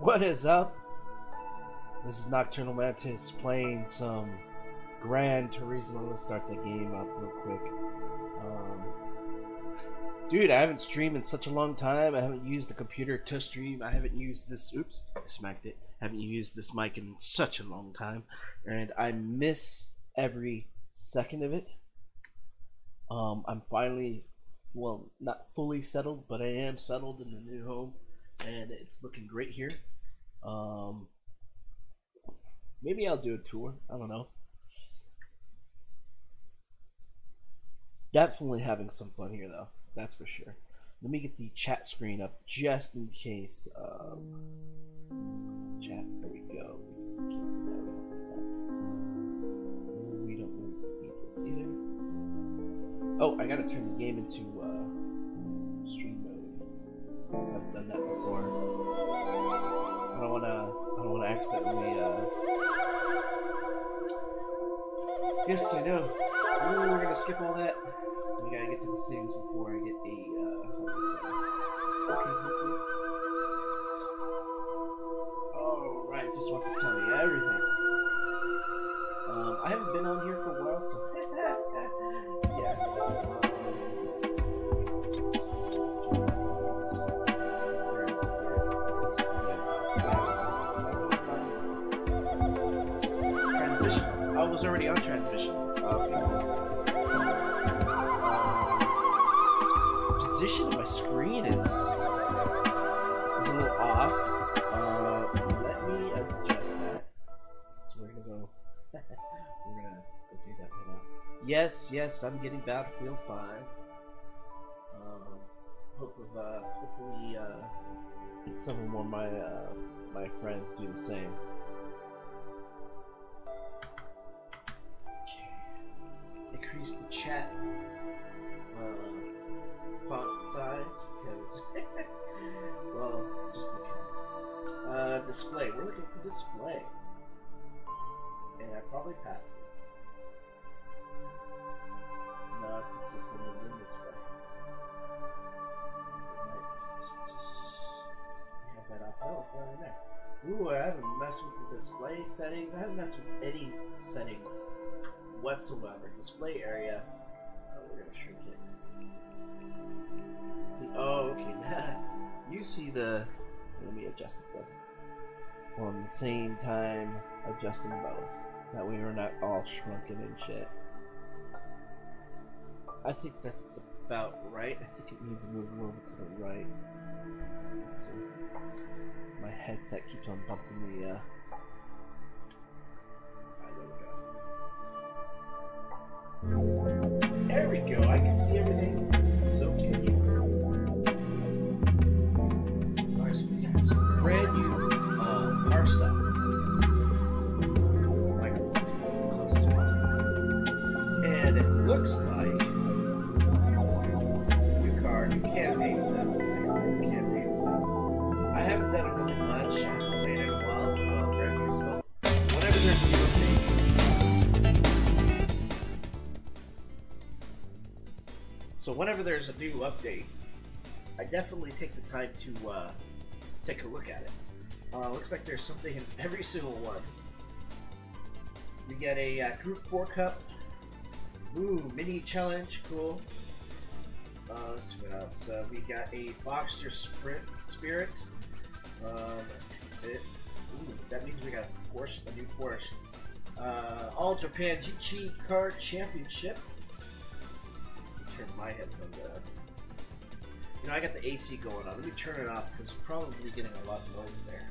What is up? This is Nocturnal Mantis playing some Gran Turismo. Let's start the game up real quick. Dude, I haven't streamed in such a long time. I haven't used the computer to stream. I haven't used this. Oops, I smacked it. I haven't used this mic in such a long time, and I miss every second of it. I'm finally, well, not fully settled, but I am settled in the new home, and it's looking great here. Maybe I'll do a tour. I don't know. Definitely having some fun here, though. That's for sure. Let me get the chat screen up just in case. Chat. There we go. We don't need this either. Oh, I gotta turn the game into stream mode. I've done that before. I don't wanna accidentally. Yes, I know. Ooh, we're gonna skip all that. We gotta get to the settings before I get a. Okay. All right, just want to tell you everything. I haven't been on here for a while, so yeah. Let's see. Transmission. I was already on transmission. Okay. Position of my screen is a little off. Let me adjust that. So we're gonna go. We're gonna go do that right now. Yes, I'm getting Battlefield 5. Hopefully, some more of my friends do the same. Okay. Increase the chat. Font size because well, just because. Display. We're looking for display, and I probably passed it. No, it's consistent within display. We have that off. Oh, it's right there. Ooh, I haven't messed with the display settings. I haven't messed with any settings whatsoever. Display area. We're gonna shrink it. Oh, okay. You see the. Let me adjust it though. On the same time, adjusting both. That way we're not all shrunken and shit. I think that's about right. I think it needs to move a little bit to the right. Let's see. My headset keeps on bumping the. There we go. I can see everything. So can you. Some brand new car stuff. Close as possible. And it looks like new car, new campaign stuff. Campaign stuff. I haven't done it really much. I haven't played it in a while. Gran Turismo. Whenever there's a new update. So whenever there's a new update, I definitely take the time to take a look at it. Looks like there's something in every single one. We get a Group 4 Cup. Ooh, mini challenge, cool. Let's see what else. We got a Boxster Sprint Spirit. That's it. Ooh, that means we got a Porsche, a new Porsche. All Japan GT Car Championship. Turn my headphones on. You know, I got the AC going on. Let me turn it off because we're probably getting a lot of noise there.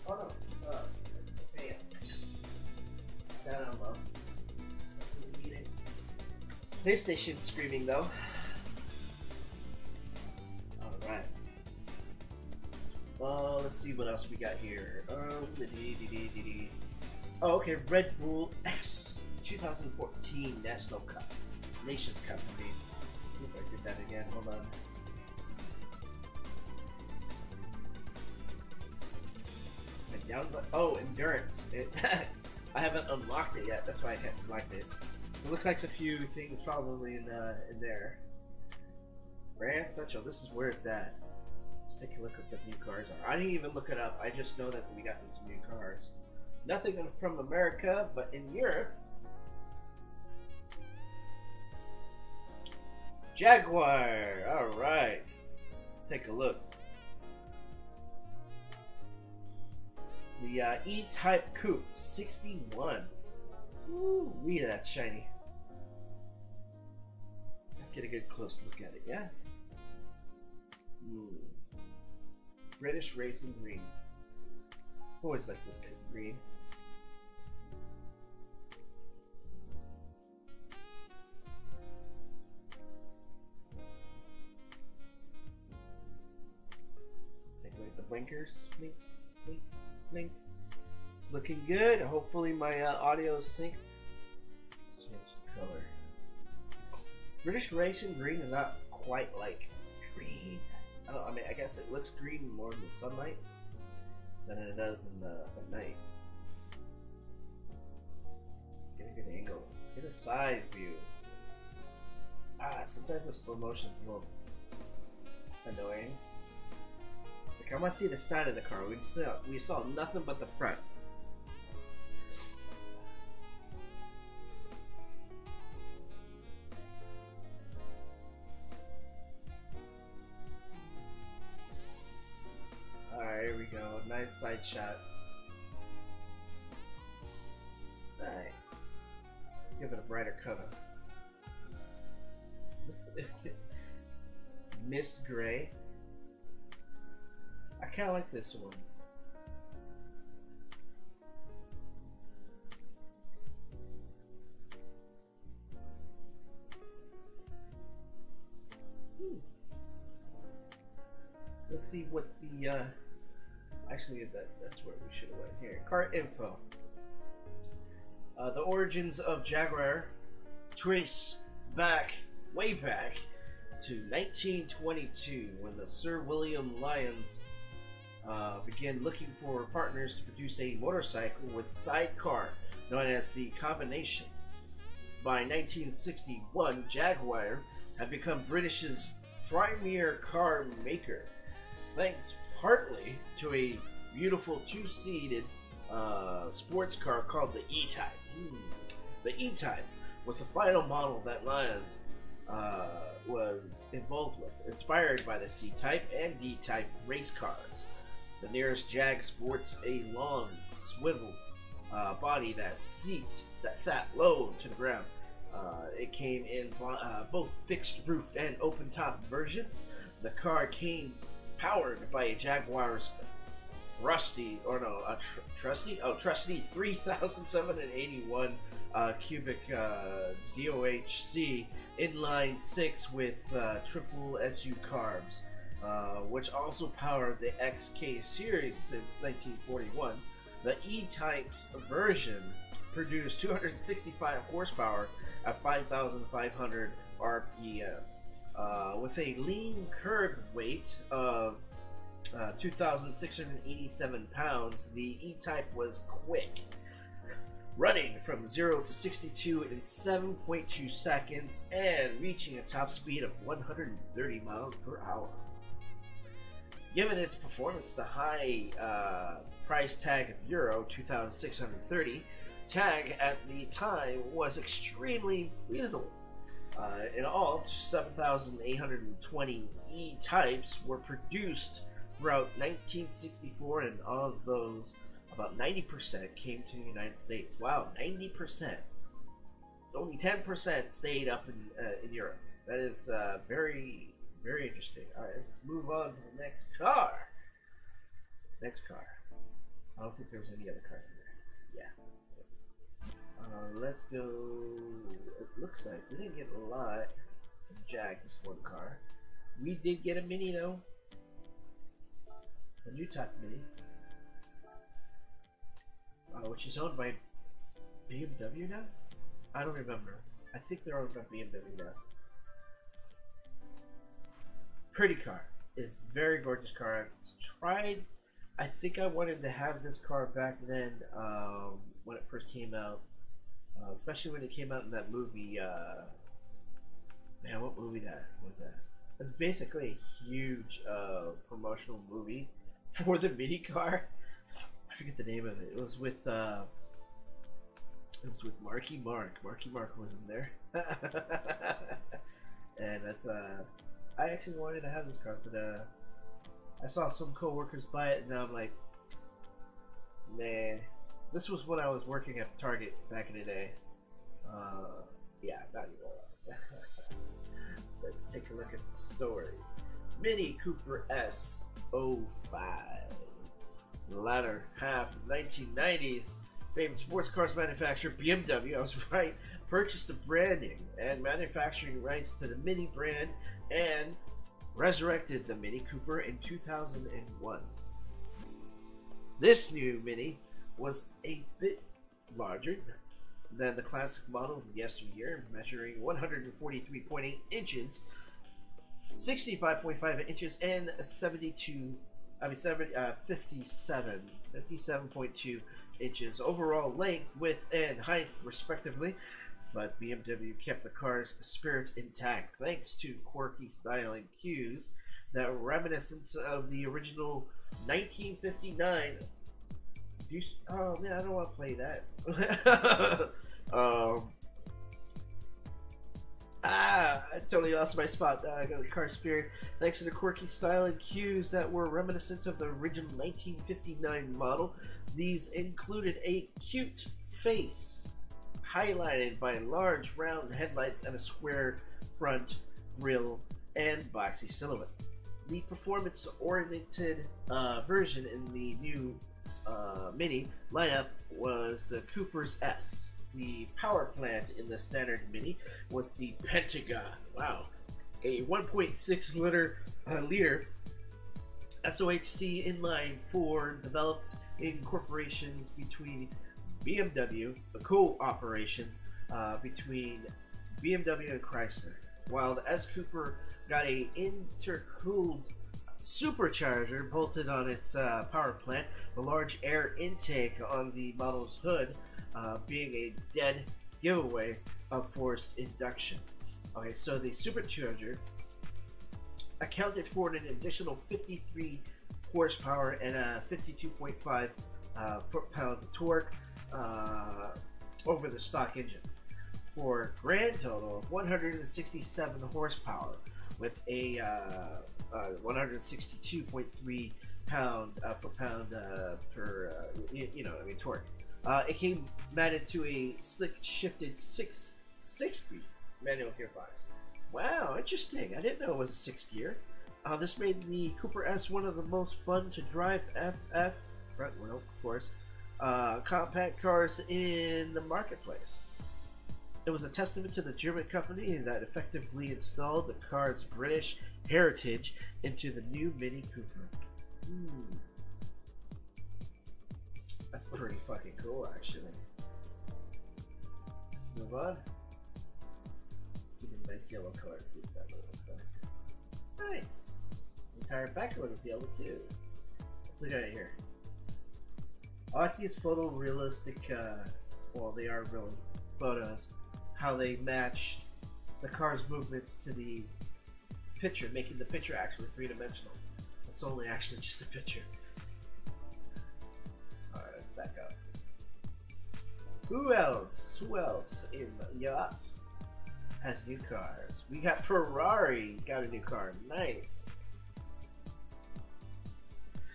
Oh no, fan. That I don't know. PlayStation screaming though. Alright. Let's see what else we got here. Oh, okay, Red Bull X 2014 National Cup. Nations Cup, I mean. If I did that again, hold on. Oh, endurance. I haven't unlocked it yet, that's why I can't select it. It looks like a few things probably in there. Gran Central, this is where it's at. take a look at what the new cars are. I didn't even look it up. I just know that we got some new cars. Nothing from America, but in Europe. Jaguar. All right. Let's take a look. The E-Type Coupe 61. Ooh, yeah, that's shiny. Let's get a good close look at it, yeah? British Racing Green. Always like this green. Take a look at the blinkers. Blink, blink, blink. It's looking good. Hopefully my audio is synced. Let's change the color. British Racing Green is not quite like green. I mean, I guess it looks green more in the sunlight than it does in the at night. Get a good angle. Get a side view. Sometimes the slow motion is a little annoying. Like, I want to see the side of the car. We saw nothing but the front. Alright, here we go. Nice side shot. Nice. Give it a brighter color. Mist gray. I kind of like this one. Let's see what the actually that's where we should have went here. Car info. The origins of Jaguar trace way back to 1922, when the Sir William Lyons began looking for partners to produce a motorcycle with sidecar known as the Combination. By 1961, Jaguar had become British's premier car maker, thanks partly to a beautiful two-seated sports car called the E-Type. The E-Type was the final model that Lyons was involved with, inspired by the C-Type and D-Type race cars. The nearest Jag sports a long swivel body that sat low to the ground. It came in both fixed roofed and open top versions. The car came powered by a Jaguar's trusty 3,781 cubic DOHC inline 6 with triple SU carbs, which also powered the XK series since 1941. The E-Type's version produced 265 horsepower at 5,500 RPM. With a lean curb weight of 2,687 pounds, the E-Type was quick, running from 0 to 62 in 7.2 seconds and reaching a top speed of 130 miles per hour. Given its performance, the high price tag of Euro 2,630 tag at the time was extremely reasonable. In all, 7,820 E-Types were produced throughout 1964, and of those, about 90% came to the United States. Wow, 90%. Only 10% stayed up in Europe. That is very, very interesting. All right, let's move on to the next car. Next car. I don't think there was any other cars in there. Yeah. Let's go. It looks like we didn't get a lot of Jag this one car. We did get a Mini though. A new type Mini. Which is owned by BMW now? I don't remember. I think they're owned by BMW now. Pretty car. It's a very gorgeous car. I've tried. I think I wanted to have this car back then when it first came out. Especially when it came out in that movie, man, what movie that was that? It's basically a huge promotional movie for the mini car. I forget the name of it. It was with Marky Mark. Marky Mark was in there. And that's I actually wanted to have this car, but I saw some coworkers buy it, and now I'm like, man. This was when I was working at Target back in the day. Yeah, not anymore. Let's take a look at the story. Mini Cooper S 05. The latter half of the 1990s, famous sports cars manufacturer BMW, I was right, purchased the branding and manufacturing rights to the Mini brand and resurrected the Mini Cooper in 2001. This new Mini was a bit larger than the classic model of yesteryear, measuring 143.8 inches, 65.5 inches, and 57.2 inches overall length, width, and height, respectively. But BMW kept the car's spirit intact thanks to quirky styling cues that were reminiscent of the original 1959. Oh man, I don't want to play that. I totally lost my spot. I got the car spirit. Thanks to the quirky style and cues that were reminiscent of the original 1959 model. These included a cute face, highlighted by large round headlights and a square front grille and boxy silhouette. The performance-oriented version in the new Mini lineup was the Cooper's S. The power plant in the standard Mini was the Pentagon. Wow. A 1.6 liter SOHC inline four developed in corporations between BMW, the co-operation between BMW and Chrysler. While the S Cooper got a intercooled supercharger bolted on its power plant, the large air intake on the model's hood being a dead giveaway of forced induction. Okay, so the supercharger accounted for an additional 53 horsepower and a 52.5 foot-pound of torque over the stock engine, for a grand total of 167 horsepower with a 162.3 foot-pound per torque. It came mounted to a slick shifted six-speed manual gearbox. Wow, interesting. I didn't know it was a 6-gear. This made the Cooper S one of the most fun to drive front wheel, of course, compact cars in the marketplace. It was a testament to the German company that effectively installed the car's British heritage into the new Mini Cooper. That's pretty fucking cool, actually. Let's move on. Let's give it a nice yellow color, see what that looks like. Nice. The entire back one is yellow, too. Let's look at it here. I like these photorealistic, well, they are really photos, how they match the car's movements to the picture, making the picture actually three-dimensional. It's only actually just a picture. Alright, let's back up. Who else in Europe has new cars? We got Ferrari, got a new car. Nice.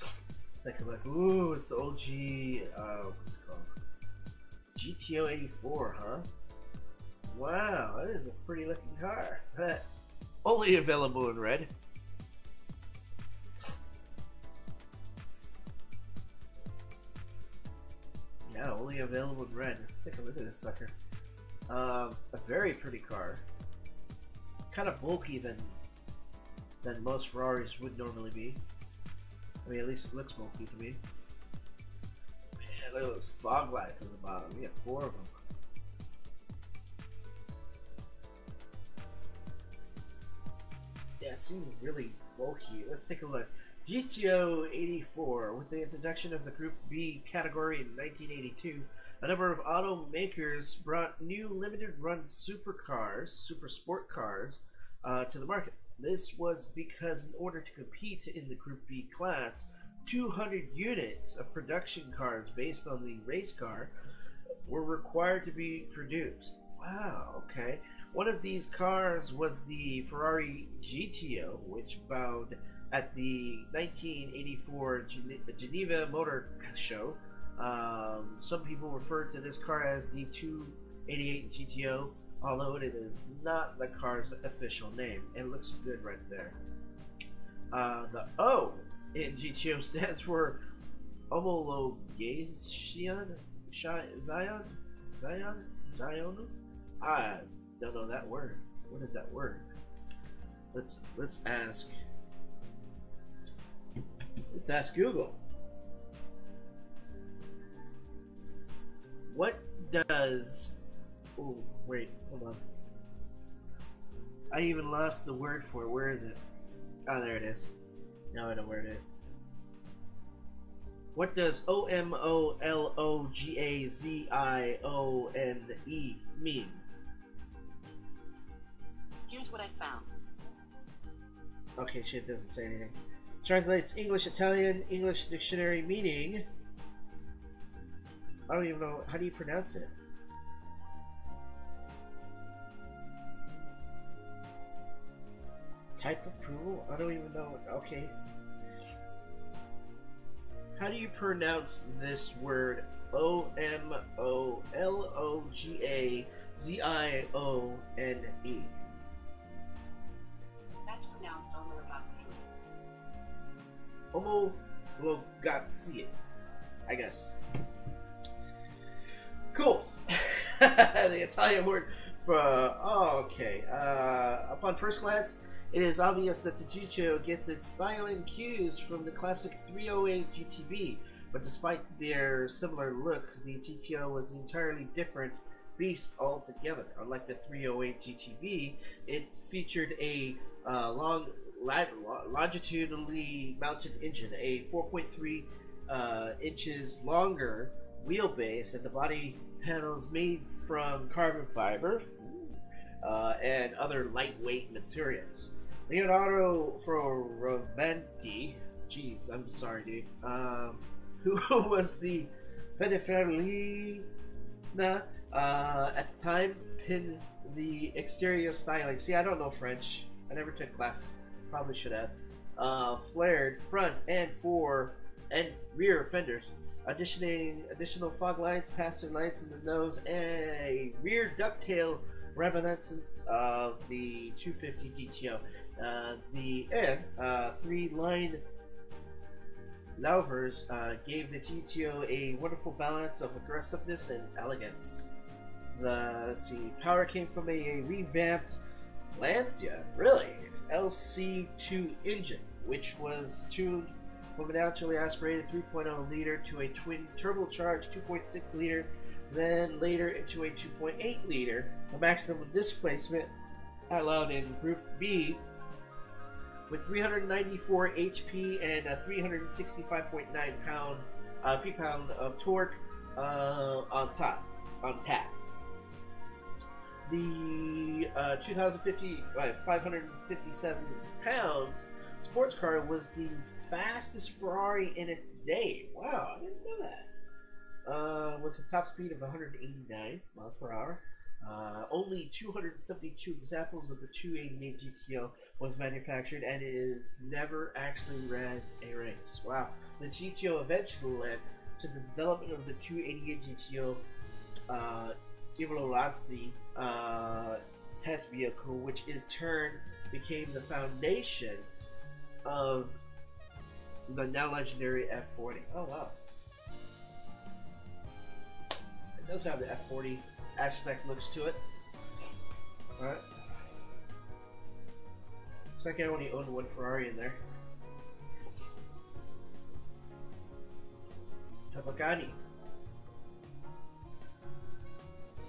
Let's take a look. Ooh, it's the OG, what's it called? GTO 84, huh? Wow, that is a pretty looking car. Only available in red. Yeah, only available in red. Let's take a look at this sucker. A very pretty car. Kind of bulky than most Ferraris would normally be. I mean, at least it looks bulky to me. Man, look at those fog lights on the bottom. We have 4 of them. Yeah, it seems really bulky. Let's take a look. GTO 84, with the introduction of the Group B category in 1982, a number of automakers brought new limited run super sport cars to the market. This was because in order to compete in the Group B class, 200 units of production cars based on the race car were required to be produced. Wow, okay. One of these cars was the Ferrari GTO, which bowed at the 1984 Geneva Motor Show. Some people refer to this car as the 288 GTO, although it is not the car's official name. It looks good right there. The O in GTO stands for homologation. Zion? I don't know that word. What is that word? Let's ask. Let's ask Google. What does? Oh wait, hold on. I even lost the word for it. Where is it? Oh, there it is. Now I know where it is. What does homologazione mean? Here's what I found. Okay, shit doesn't say anything. Translates English-Italian English dictionary meaning. I don't even know. How do you pronounce it? Type approval? I don't even know. Okay. How do you pronounce this word? homologazione? That's pronounced Homologazia, I guess. Cool. The Italian word for okay. Upon first glance, it is obvious that the GTO gets its styling cues from the classic 308 GTB, but despite their similar looks, the GTO was an entirely different beast altogether. Unlike the 308 GTB, it featured a longitudinally mounted engine, a 4.3 inches longer wheelbase, and the body panels made from carbon fiber and other lightweight materials. Leonardo Fioravanti, jeez, I'm sorry, dude, who was the Pininfarina at the time, pinned the exterior styling. See, I don't know French. I never took class. Probably should have. Flared front and rear fenders, additional fog lights, passenger lights in the nose, and a rear ducktail reminiscence of the 250 GTO. Three-line louvers gave the GTO a wonderful balance of aggressiveness and elegance. Power came from a revamped Lancia, really, LC2 engine, which was tuned from a naturally aspirated 3.0 liter to a twin turbocharged 2.6 liter, then later into a 2.8 liter. The maximum displacement allowed in Group B with 394 HP and a 365.9 feet-pound of torque on tap. The 557 pounds sports car was the fastest Ferrari in its day. Wow, I didn't know that. With a top speed of 189 miles per hour. Only 272 examples of the 288 GTO was manufactured, and it is never actually ran a race. Wow. The GTO eventually led to the development of the 288 GTO Evolazzi test vehicle, which in turn became the foundation of the now legendary F40. Oh wow. It does have the F40 aspect looks to it. Alright. Looks like I only own one Ferrari in there. Pagani.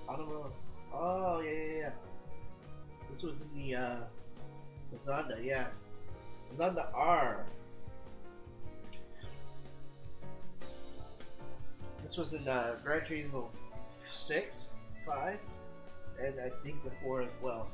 Automotive. Oh yeah. This was in the Zonda, yeah. Zonda R. This was in Gran Turismo 6, 5, and I think the 4 as well.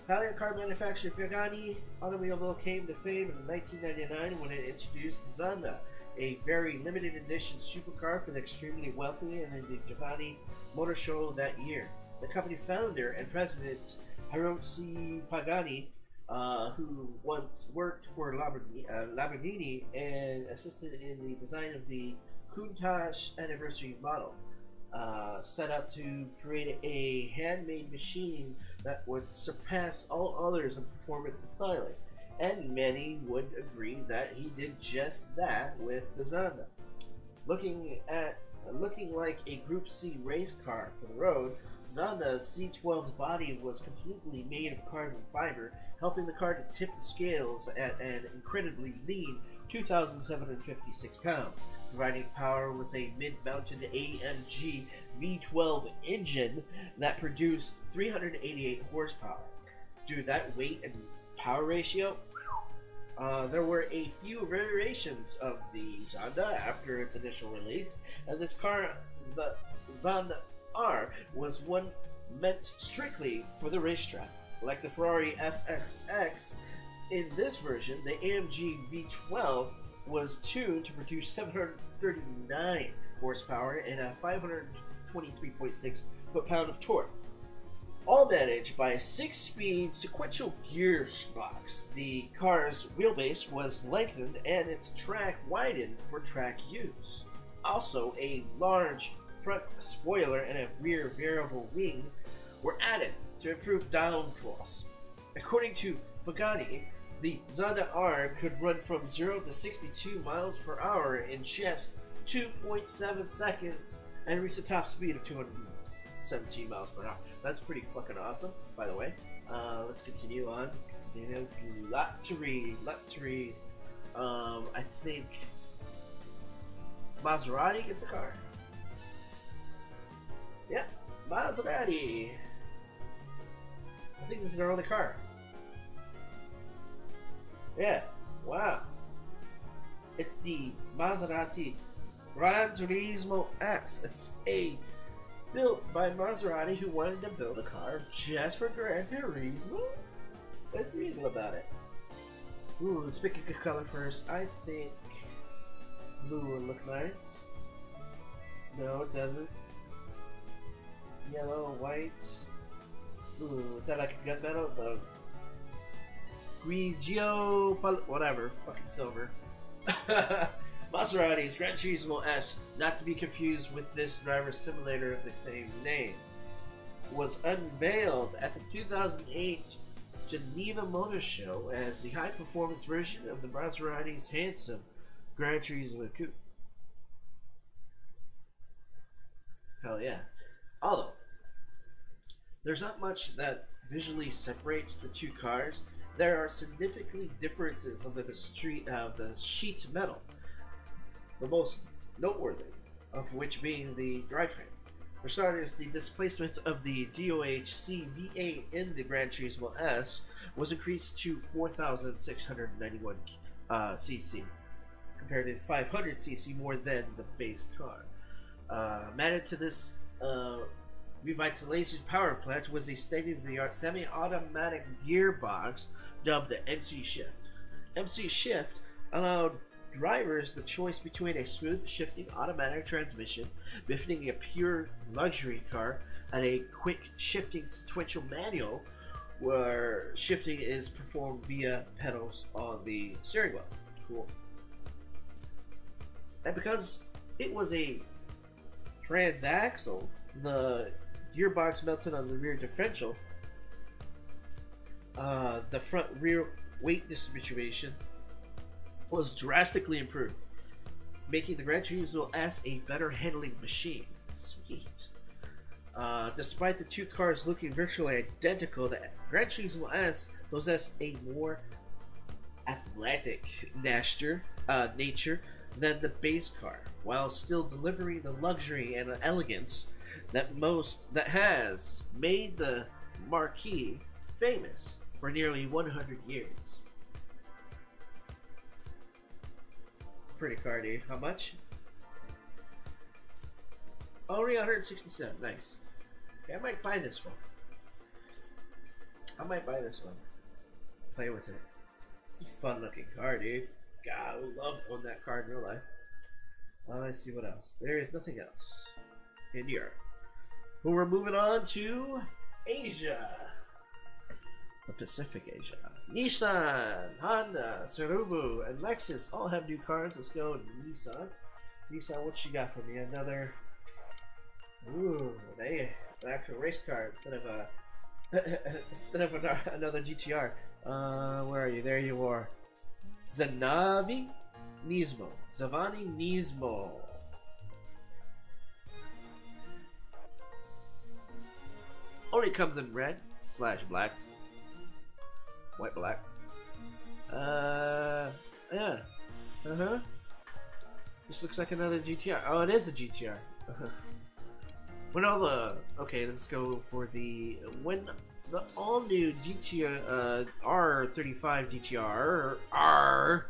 Italian car manufacturer Pagani Automobile came to fame in 1999 when it introduced the Zonda, a very limited edition supercar for the extremely wealthy, and in the Giovanni Motor Show that year. The company founder and president Hiroshi Pagani, who once worked for Lamborghini and assisted in the design of the Countach anniversary model, set out to create a handmade machine that would surpass all others in performance and styling. And many would agree that he did just that with the Zonda. Looking like a Group C race car for the road, Zonda's C12's body was completely made of carbon fiber, helping the car to tip the scales at an incredibly lean 2,756 pounds. Providing power was a mid-mounted AMG V12 engine that produced 388 horsepower. Due to that weight and power ratio, there were a few variations of the Zonda after its initial release, and this car, the Zonda R, was one meant strictly for the racetrack. Like the Ferrari FXX, in this version, the AMG V12 was tuned to produce 739 horsepower and a 523.6 foot-pound of torque, all managed by a 6-speed sequential gearbox. The car's wheelbase was lengthened and its track widened for track use. Also, a large front spoiler and a rear variable wing were added to improve downforce. According to Pagani, the Zonda R could run from 0 to 62 miles per hour in just 2.7 seconds and reach a top speed of 217 miles per hour. That's pretty fucking awesome, by the way. Let's continue on. There's a lot to read. I think Maserati gets a car. Yeah, Maserati. I think this is their only car. Yeah, wow. It's the Maserati Gran Turismo S. It's built by Maserati, who wanted to build a car just for Gran Turismo. Let's read about it. Ooh, let's pick a color first. I think blue would look nice. No, it doesn't. Yellow, white. Ooh, is that like a gunmetal? No. Grigio, whatever, fucking silver. Maserati's Gran Turismo S, not to be confused with this driver simulator of the same name, was unveiled at the 2008 Geneva Motor Show as the high-performance version of the Maserati's handsome Gran Turismo Coupe. Hell yeah. Although, there's not much that visually separates the two cars, there are significant differences under the sheet metal, the most noteworthy of which being the drivetrain. For starters, the displacement of the DOHC V8 in the Gran Turismo S was increased to 4,691 cc, compared to 500 cc more than the base car. Added to this revitalization power plant was a state-of-the-art semi-automatic gearbox dubbed the MC Shift. MC Shift allowed drivers the choice between a smooth shifting automatic transmission befitting a pure luxury car and a quick shifting sequential manual where shifting is performed via pedals on the steering wheel. Cool. And because it was a transaxle, the gearbox mounted on the rear differential, the front rear weight distribution was drastically improved, making the Gran Turismo S a better handling machine. Sweet. Despite the two cars looking virtually identical, the Gran Turismo S possessed a more athletic nature than the base car, while still delivering the luxury and elegance that has made the Marquis famous for nearly 100 years. It's a pretty car, dude. How much? Only 167. Nice. Okay, I might buy this one. I might buy this one. Play with it. It's a fun looking car, dude. God, I would love to own that car in real life. Let's see what else. There is nothing else in Europe. But we're moving on to Asia. The Pacific Asia. Nissan, Honda, Subaru, and Lexus all have new cars. Let's go to Nissan. Nissan, what you got for me? Another... Ooh, an actual race car instead of a... instead of another GTR. Where are you? There you are. Zavani Nismo. Only comes in red / black. White black. Yeah. This looks like another GTR. Oh, it is a GTR. When all the... Okay, let's go for the... When the all-new GTR R35 GTR R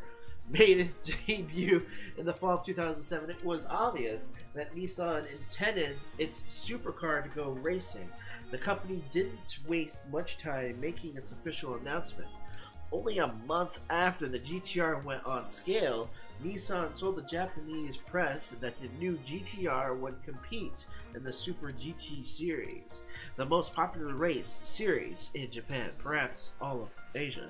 made its debut in the fall of 2007, it was obvious that Nissan intended its supercar to go racing. The company didn't waste much time making its official announcement. Only a month after the GTR went on scale, Nissan told the Japanese press that the new GTR would compete in the Super GT series, the most popular race series in Japan, perhaps all of Asia.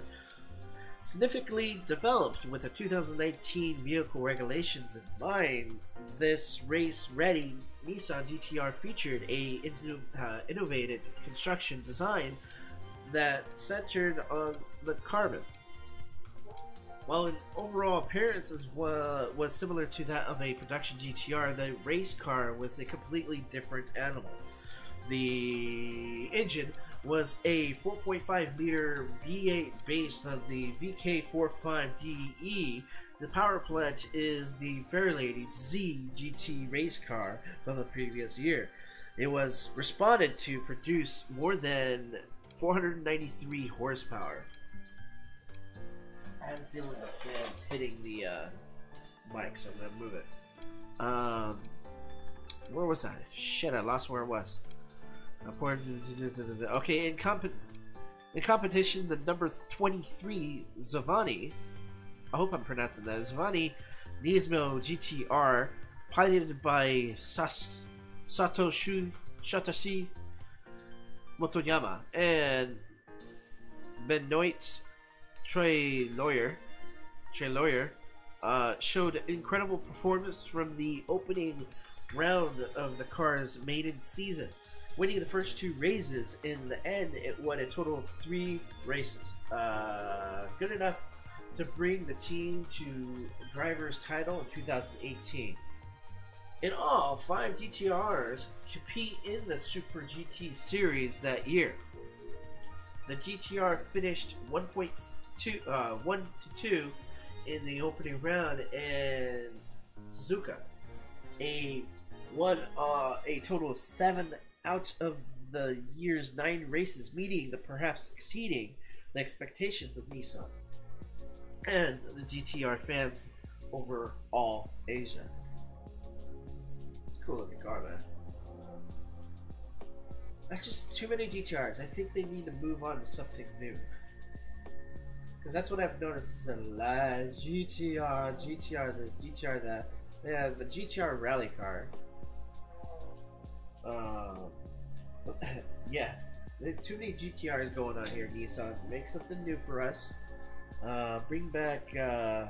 Significantly developed with the 2019 vehicle regulations in mind, this race-ready Nissan GTR featured a innovative construction design that centered on the carbon. While in overall appearances was similar to that of a production GTR, the race car was a completely different animal. The engine was a 4.5-liter V8 based on the VK45DE. The power plant is the Fairlady Z GT race car from the previous year. It was responded to produce more than 493 horsepower. I have a feeling the fan's hitting the mic, so I'm gonna move it. Where was I? Shit, I lost where it was. Okay, in competition, the number 23 Zavani, I hope I'm pronouncing that, Zavani Nismo GTR, piloted by Satoshi Motoyama and Benoit Treloyer, showed incredible performance from the opening round of the car's maiden season. Winning the first 2 races, in the end it won a total of 3 races. Good enough to bring the team to driver's title in 2018. In all, 5 GTRs compete in the Super GT series that year. The GTR finished 1-2 in the opening round, and Suzuka won a total of 7 out of the year's 9 races, meeting the perhaps exceeding the expectations of Nissan and the GTR fans over all Asia. It's a cool looking car, man. That's just too many GTRs. I think they need to move on to something new. Because that's what I've noticed is a lot of GTR this, GTR that. Yeah, the GTR rally car. Yeah, there's too many GTRs going on here, Nissan. Make something new for us. Bring back, I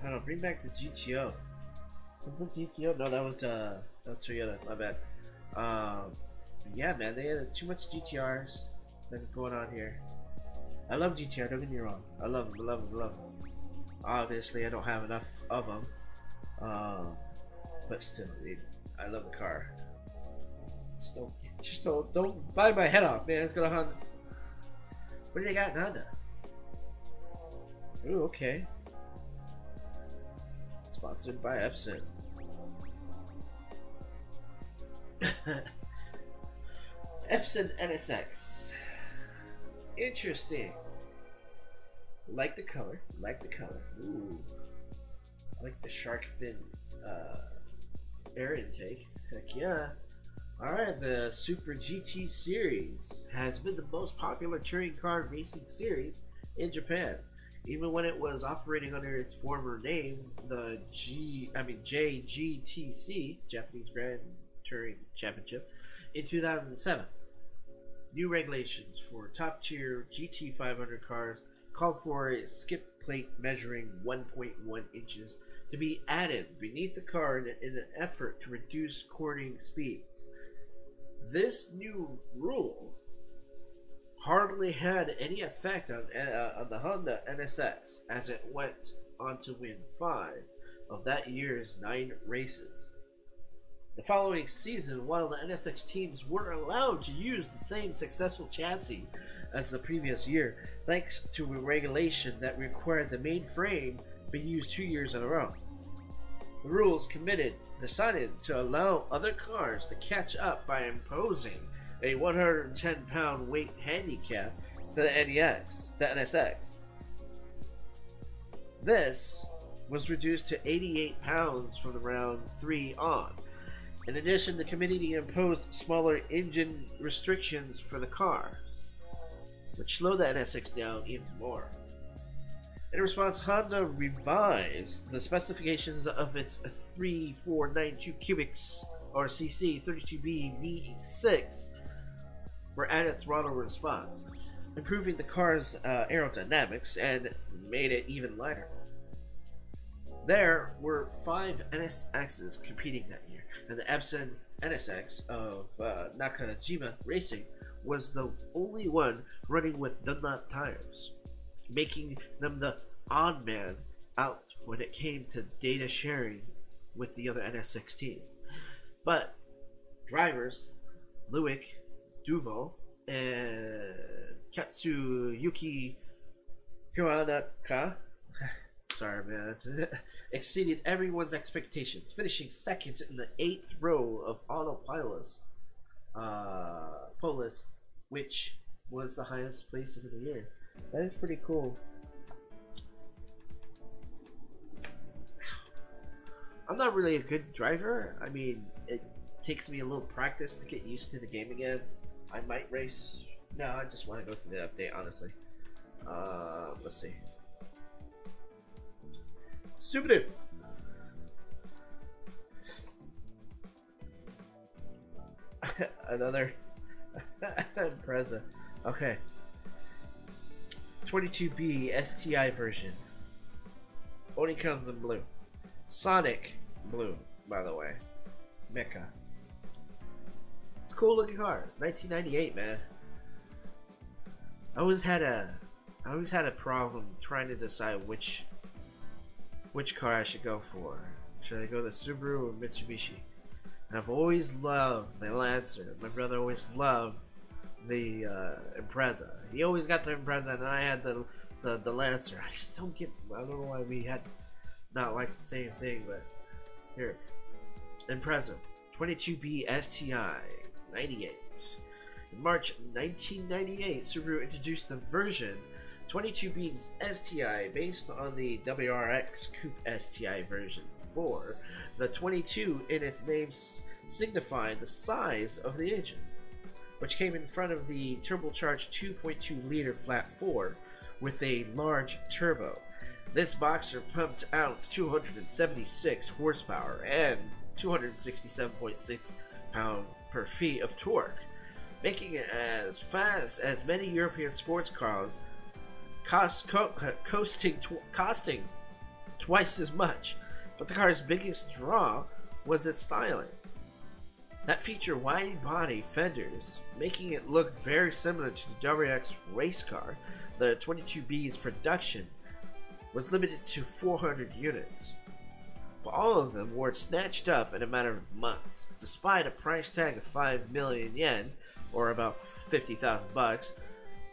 don't know, bring back the GTO. Something GTO? No, that was Toyota, my bad. Yeah, man, they had too much GTRs that are going on here. I love GTR, don't get me wrong. I love them, love them, love them. Obviously, I don't have enough of them. But still, I love the car. Just don't buy my head off, man. It's gonna Honda. What do they got in Honda? Ooh, okay. Sponsored by Epson. Epson NSX. Interesting. Like the color. Like the color. Ooh. I like the shark fin air intake. Heck yeah. Alright, the Super GT series has been the most popular touring car racing series in Japan. Even when it was operating under its former name, the JGTC, Japanese Grand Touring Championship, in 2007. New regulations for top-tier GT 500 cars called for a skip plate measuring 1.1 inches to be added beneath the car in an effort to reduce cornering speeds. This new rule hardly had any effect on the Honda NSX, as it went on to win 5 of that year's 9 races. The following season, while the NSX teams were allowed to use the same successful chassis as the previous year, thanks to a regulation that required the main frame be used 2 years in a row. The rules decided to allow other cars to catch up by imposing a 110-pound weight handicap to the NSX. This was reduced to 88 pounds from the round 3 on. In addition, the committee imposed smaller engine restrictions for the car, which slowed the NSX down even more. In response, Honda revised the specifications of its 3492 cubics or cc 32B V6 for added throttle response, improving the car's aerodynamics and made it even lighter. There were 5 NSXs competing that year, and the Epson NSX of Nakajima Racing was the only one running with Dunlop tires, making them the odd man out when it came to data sharing with the other NSX teams. But drivers Luik Duval and Katsuyuki Hiranaka sorry man exceeded everyone's expectations, finishing second in the 8th row of Autopolis Polis, which was the highest place of the year. That is pretty cool. I'm not really a good driver. I mean, it takes me a little practice to get used to the game again. I might race. No, I just want to go through the update, honestly. Let's see. Subaru. Another Impreza. Okay. 22B STI version. Only comes in blue. Sonic blue, by the way. Mecha. Cool looking car. 1998, man. I always had a problem trying to decide which car I should go for. Should I go the Subaru or Mitsubishi? And I've always loved the Lancer. My brother always loved the Impreza. He always got the Impreza, and I had the Lancer. I just don't get. I don't know why we had not like the same thing, but here, Impreza 22B STI 98. In March 1998, Subaru introduced the version 22B STI based on the WRX Coupe STI version 4. The 22 in its name signified the size of the engine, which came in front of the turbocharged 2.2 liter flat 4 with a large turbo. This boxer pumped out 276 horsepower and 267.6 pound-per-feet of torque, making it as fast as many European sports cars, costing twice as much. But the car's biggest draw was its styling. That featured wide-body fenders, making it look very similar to the WRX race car. The 22B's production was limited to 400 units, but all of them were snatched up in a matter of months. Despite a price tag of 5 million yen, or about 50,000 bucks,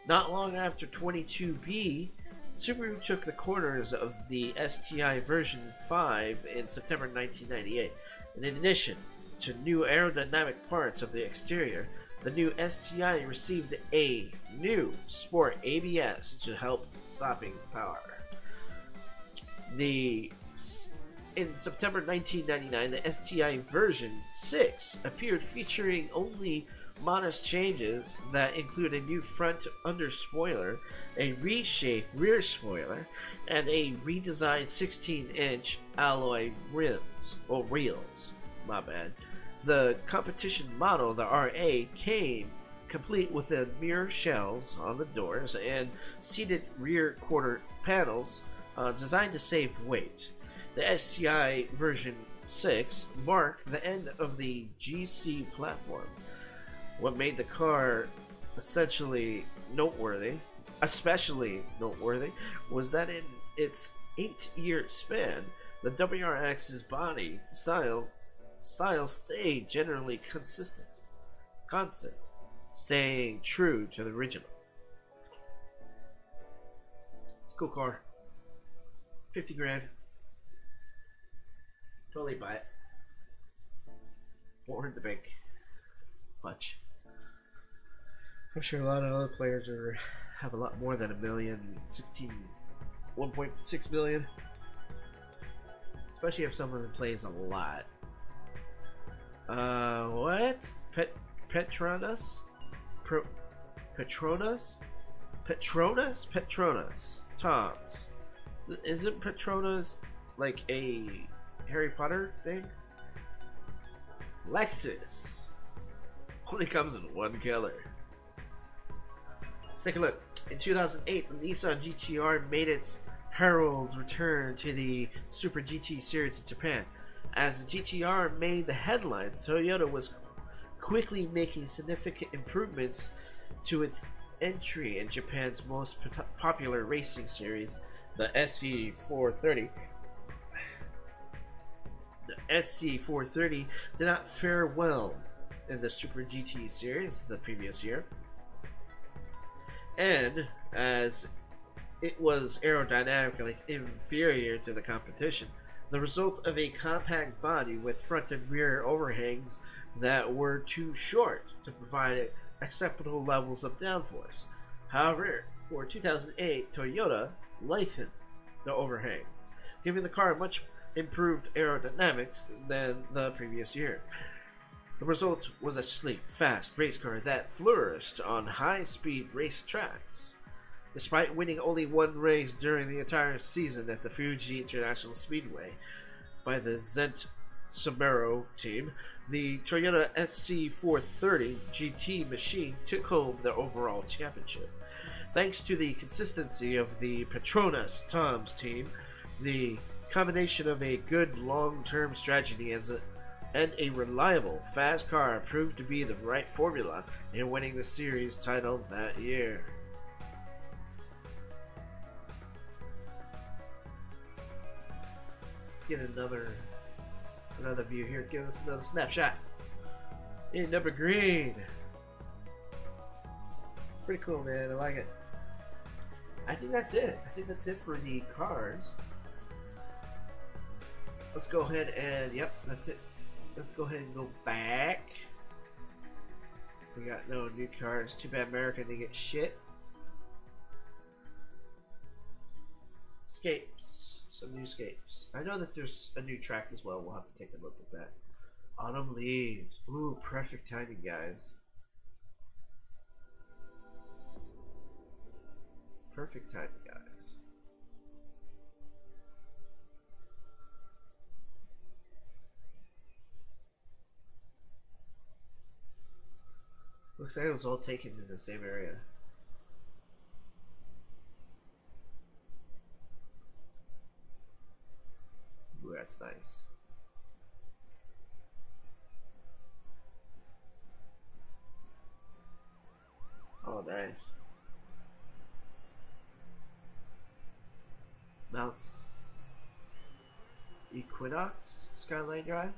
not long after 22B, Subaru took the corners of the STI version 5 in September 1998. And in addition to new aerodynamic parts of the exterior, the new STI received a new Sport ABS to help stopping power. The In September 1999, the STI version 6 appeared, featuring only modest changes that include a new front under spoiler, a reshaped rear spoiler, and a redesigned 16-inch alloy rims, or wheels. My bad. The competition model, the RA, came complete with the mirror shells on the doors and seated rear quarter panels designed to save weight. The STI version 6 marked the end of the GC platform. What made the car especially noteworthy, was that in its 8-year span, the WRX's body style stayed generally constant, staying true to the original. It's a cool car. 50 grand. Totally buy it. Won't hurt the bank much. I'm sure a lot of other players have a lot more than 1.6 million. Especially if someone plays a lot. What? Petronas? Petronas? Toms. Isn't Petronas like a Harry Potter thing? Lexus. Only comes in one color. Let's take a look. In 2008, the Nissan GTR made its herald return to the Super GT series in Japan. As the GTR made the headlines, Toyota was quickly making significant improvements to its entry in Japan's most popular racing series, the SC430. The SC430 did not fare well in the Super GT series the previous year, and as it was aerodynamically inferior to the competition, the result of a compact body with front and rear overhangs that were too short to provide acceptable levels of downforce. However, for 2008, Toyota lightened the overhangs, giving the car much improved aerodynamics than the previous year. The result was a sleek, fast race car that flourished on high-speed race tracks. Despite winning only one race during the entire season at the Fuji International Speedway by the Zent Subaru team, the Toyota SC430 GT machine took home the overall championship. Thanks to the consistency of the Petronas Toms team, the combination of a good long-term strategy and a reliable, fast car proved to be the right formula in winning the series title that year. Let's get another view here. Give us another snapshot. In number green. Pretty cool, man. I like it. I think that's it. I think that's it for the cars. Let's go ahead and, yep, that's it. Let's go ahead and go back. We got no new cars. Too bad America didn't get shit. Escapes. Some new escapes. I know that there's a new track as well. We'll have to take a look at that. Autumn leaves. Ooh, perfect timing, guys. Perfect timing, guys. Looks like it was all taken in the same area. Ooh, that's nice. Oh, nice. Mounts. Equinox Skyline Drive.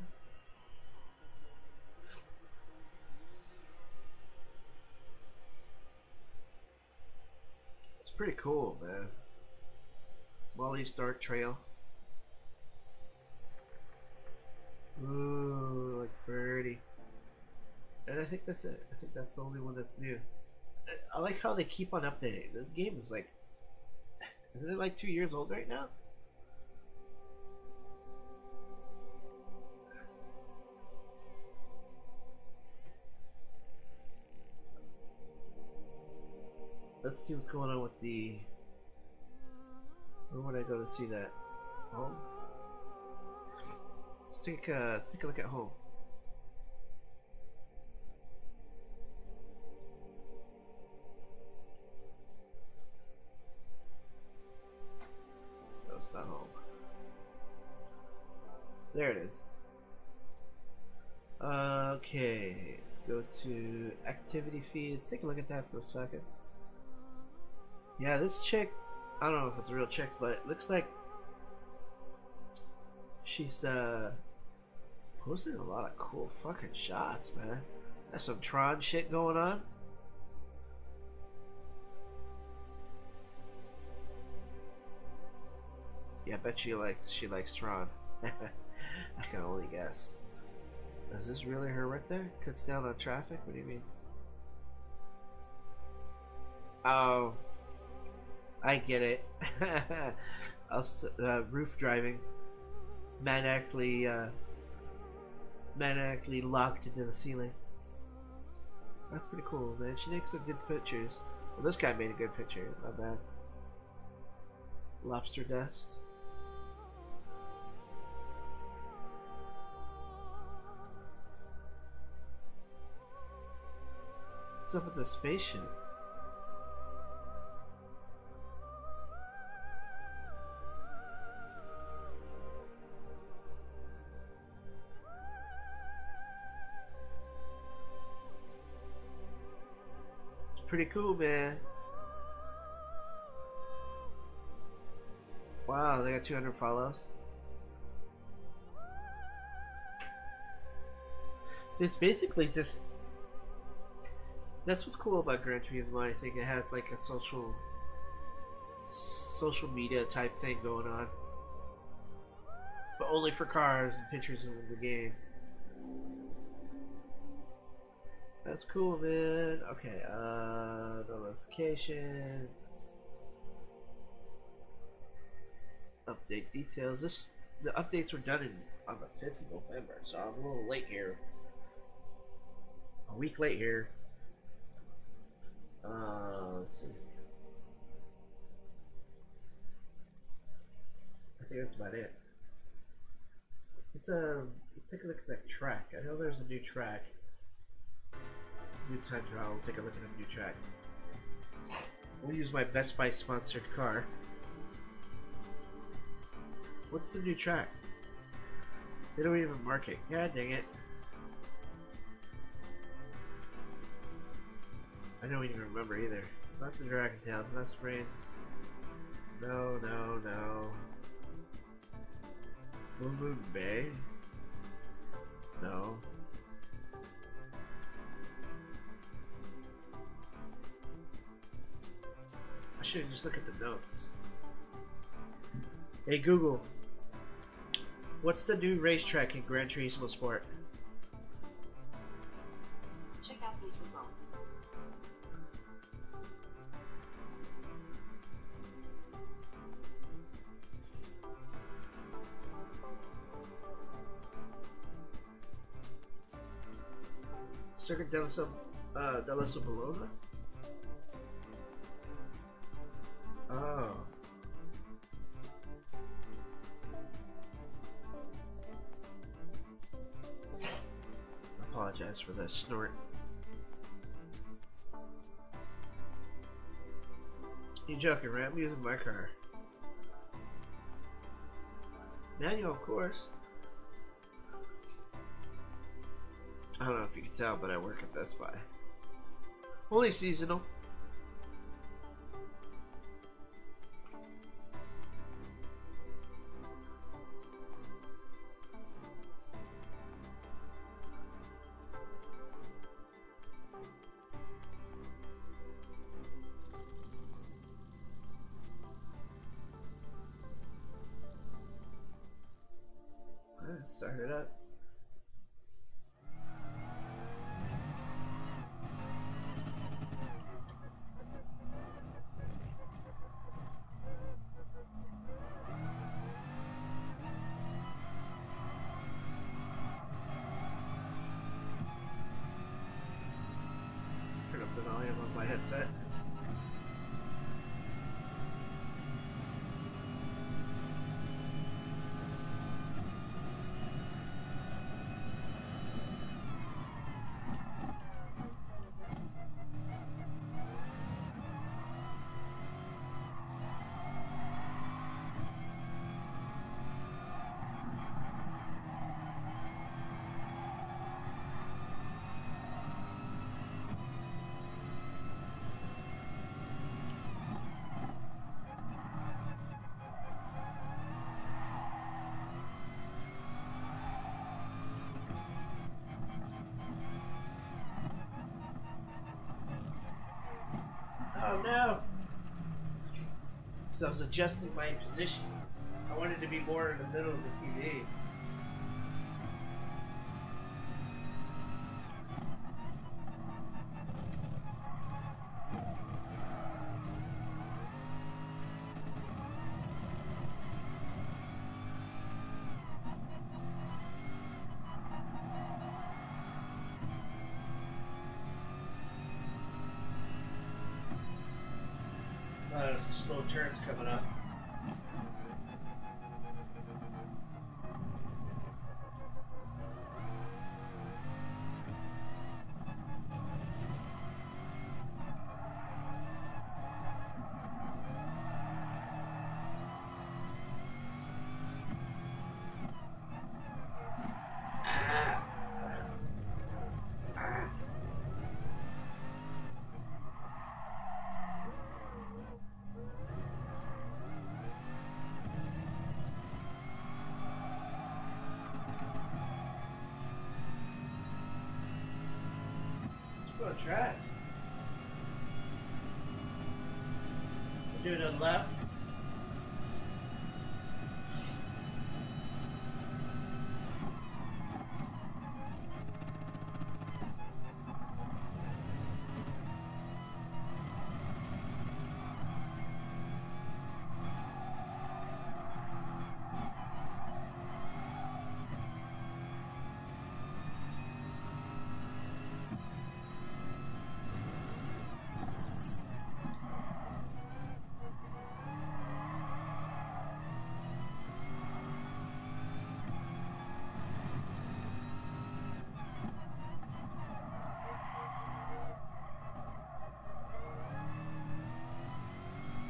It's pretty cool, man. Wally Stark Trail. Ooh, looks pretty. And I think that's it. I think that's the only one that's new. I like how they keep on updating. This game is like, isn't it like 2 years old right now? Let's see what's going on with the. Where would I go to see that? Home. Let's take a look at home. No, it's not home. There it is. Okay, go to activity feed. Let's take a look at that for a second. Yeah, this chick, I don't know if it's a real chick, but it looks like she's posting a lot of cool fucking shots, man. There's some Tron shit going on. Yeah, I bet she likes Tron. I can only guess. Is this really her right there? Cuts down on traffic? What do you mean? Oh, I get it. Roof driving. Manically locked into the ceiling. That's pretty cool, man. She makes some good pictures. Well, this guy made a good picture. Not bad. Lobster dust. What's up with the spaceship? It's pretty cool, man. Wow, they got 200 follows. It's basically just. That's what's cool about Gran Turismo. I think it has like a social media type thing going on, but only for cars and pictures of the game. That's cool, man. Okay, notifications, update details. The updates were done on the 5th of November, so I'm a little late here. A week late here. Let's see. I think that's about it. Let's take a look at that track. I know there's a new track. New time trial. We'll take a look at a new track. We'll use my Best Buy sponsored car. What's the new track? They don't even mark it. God dang it. I don't even remember either. It's not the Dragon Tail, it's not Springs. No. Moon Moon Bay? No. I should just look at the notes. Hey Google, what's the new racetrack in Gran Turismo Sport? Check out these results. Circuit della Sobolona? Oh. Apologize for the snort. You joking, right? I'm using my car. Manual, of course. I don't know if you can tell, but I work at Best Buy. Only seasonal. Start it up. Turn up the volume on my headset. Oh no! So I was adjusting my position. I wanted to be more in the middle of the TV. There's a slow turns coming up. Track. We're doing a left.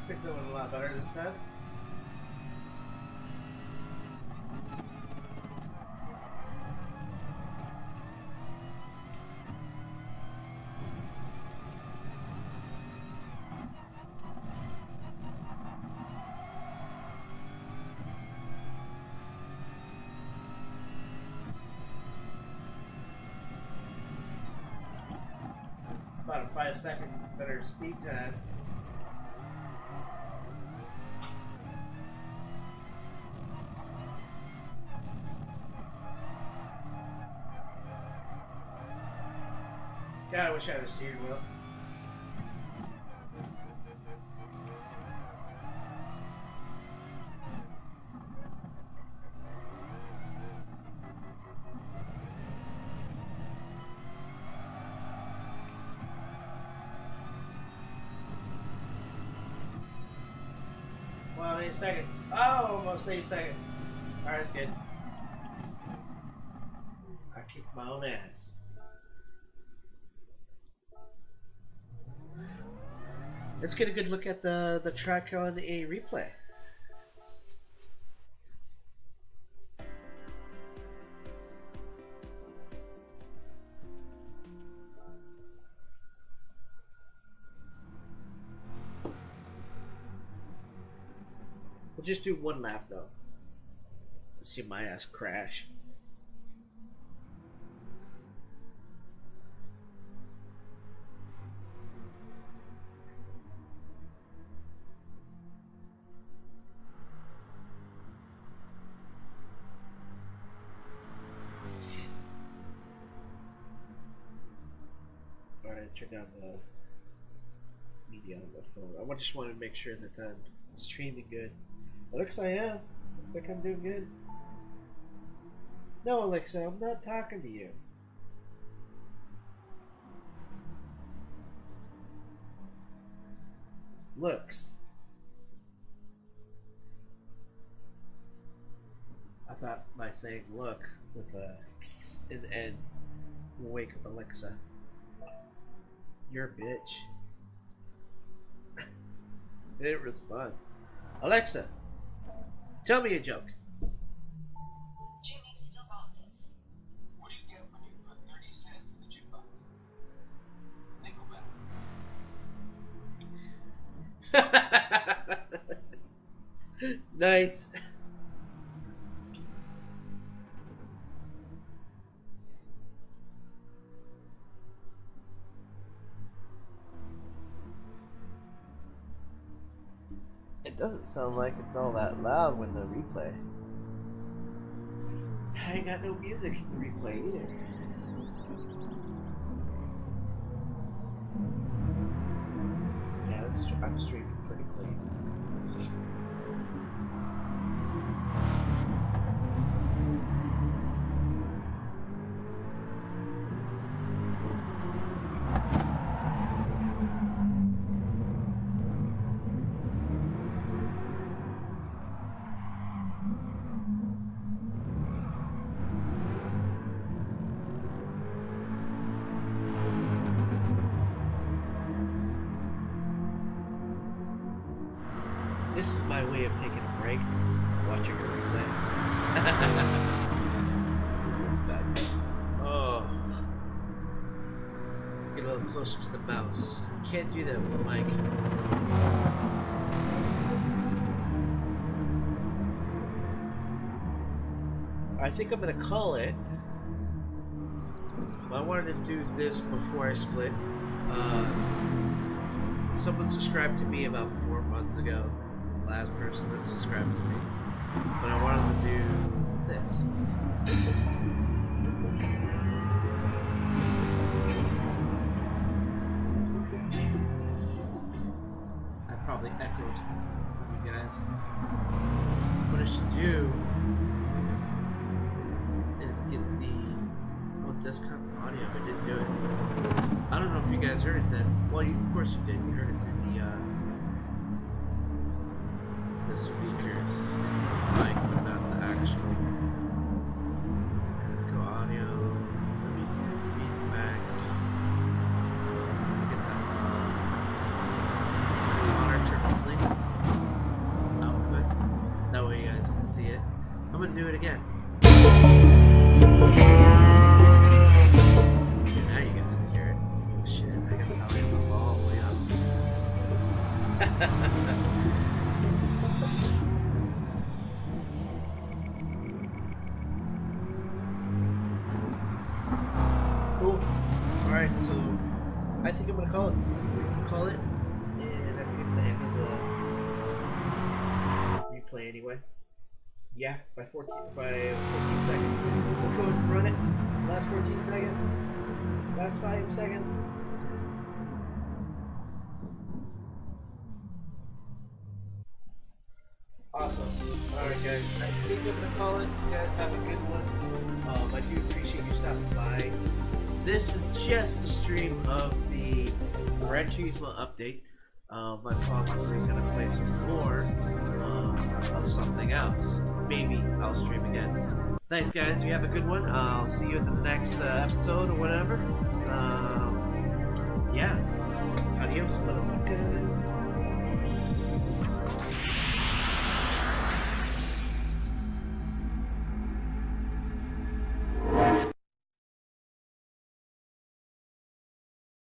Picked that one a lot better this time. About a 5-second better speed time. God, I wish I had a steering wheel. Well, 8 seconds. Oh, almost 8 seconds. Alright, that's good. I kicked my own ass. Let's get a good look at the track on a replay. We'll just do one lap though. Let's see my ass crash. Alright, turn down the media on the phone. I just wanted to make sure that I'm streaming good. Alexa, I am. Looks like I'm doing good. No, Alexa, I'm not talking to you. Looks. I thought by saying look with a x in the end will wake up Alexa. You're a bitch. They didn't respond. Alexa, tell me a joke. Jimmy still got this. What do you get when you put 30 cents in the jukebox? Nickelback. Nice. Doesn't sound like it's all that loud when the replay. I ain't got no music in the replay either. Yeah, I'm streaming pretty clean. This is my way of taking a break, watching a replay. That's bad. Oh. Get a little closer to the mouse. Can't do that with the mic. I think I'm gonna call it. I wanted to do this before I split. Someone subscribed to me about 4 months ago. The last person that subscribed to me. But I wanted to do this. I probably echoed you guys. What I should do is get the desktop audio. I didn't do it. I don't know if you guys heard it then. Well, of course you did. You heard it through the speakers. It's the mic, but not the actual. Go audio. Let me get feedback. Let me get that monitor complete. Output. That way you guys can see it. I'm gonna do it again. Now you get to hear it. Oh, shit, I got the volume all the way up. Cool. Alright, so I think I'm gonna call it. Call it, and I think it's the end of the replay anyway. Yeah, by 14 seconds. Let's go and run it. Last 14 seconds. Last 5 seconds. Awesome. Alright guys, I think I'm gonna call it. You guys have a good one. I do appreciate you stopping by. This is just a stream of the Gran Turismo update. My probably gonna play some more of something else. Maybe I'll stream again. Thanks guys, you have a good one. I'll see you in the next episode or whatever. Yeah. Adios, motherfuckers.